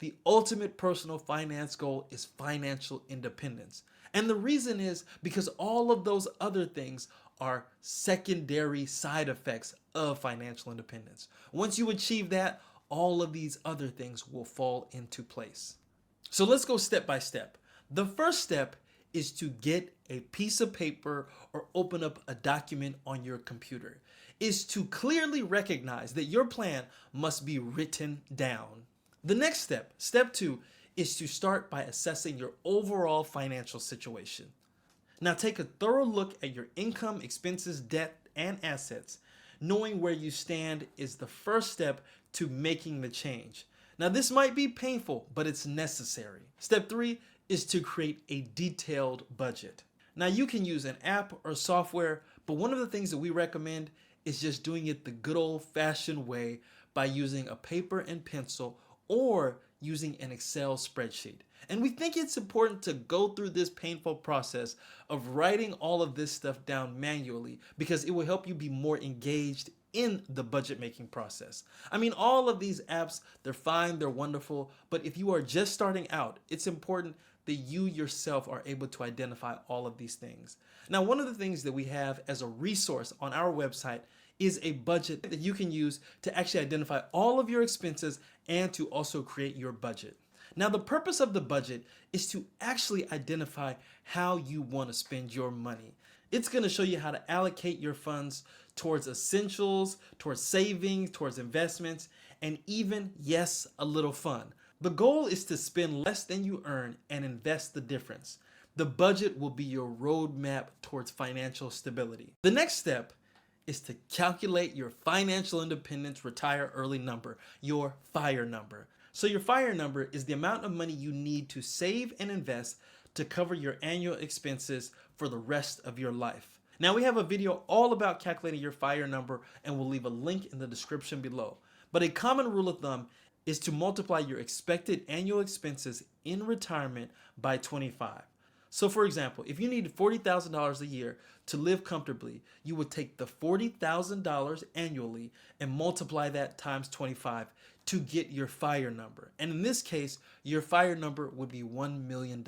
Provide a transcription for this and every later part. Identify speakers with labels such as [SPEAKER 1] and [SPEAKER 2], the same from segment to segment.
[SPEAKER 1] The ultimate personal finance goal is financial independence. And the reason is because all of those other things are secondary side effects of financial independence. Once you achieve that, all of these other things will fall into place. So let's go step by step. The first step is to get a piece of paper or open up a document on your computer. Is to clearly recognize that your plan must be written down. The next step, step two, is to start by assessing your overall financial situation. Now take a thorough look at your income, expenses, debt, and assets. Knowing where you stand is the first step to making the change. Now this might be painful, but it's necessary. Step three is to create a detailed budget. Now you can use an app or software, but one of the things that we recommend is just doing it the good old-fashioned way by using a paper and pencil or using an Excel spreadsheet. And we think it's important to go through this painful process of writing all of this stuff down manually because it will help you be more engaged in the budget making process. I mean, all of these apps, they're fine, they're wonderful, but if you are just starting out, it's important that you yourself are able to identify all of these things. Now, one of the things that we have as a resource on our website is a budget that you can use to actually identify all of your expenses and to also create your budget. Now, the purpose of the budget is to actually identify how you want to spend your money. It's going to show you how to allocate your funds towards essentials, towards savings, towards investments, and even, yes, a little fun. The goal is to spend less than you earn and invest the difference. The budget will be your roadmap towards financial stability. The next step is to calculate your financial independence retire early number, your FIRE number. So your FIRE number is the amount of money you need to save and invest to cover your annual expenses for the rest of your life. Now we have a video all about calculating your FIRE number and we'll leave a link in the description below. But a common rule of thumb is to multiply your expected annual expenses in retirement by 25. So for example, if you need $40,000 a year to live comfortably, you would take the $40,000 annually and multiply that times 25 to get your FIRE number. And in this case, your FIRE number would be $1 million.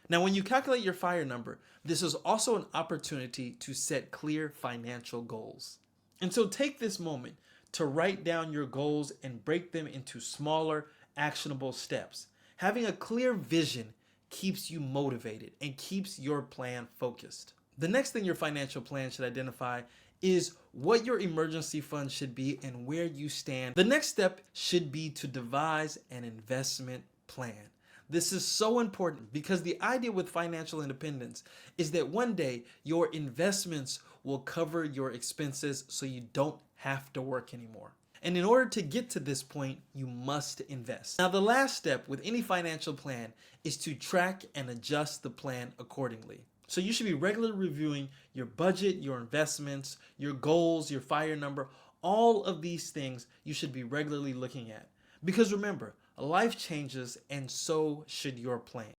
[SPEAKER 1] Now, when you calculate your FIRE number, this is also an opportunity to set clear financial goals. And so take this moment to write down your goals and break them into smaller, actionable steps. Having a clear vision keeps you motivated and keeps your plan focused. The next thing your financial plan should identify is what your emergency fund should be and where you stand. The next step should be to devise an investment plan. This is so important because the idea with financial independence is that one day your investments will cover your expenses so you don't have to work anymore. And in order to get to this point, you must invest. Now, the last step with any financial plan is to track and adjust the plan accordingly. So you should be regularly reviewing your budget, your investments, your goals, your FIRE number, all of these things you should be regularly looking at. Because remember, life changes and so should your plan.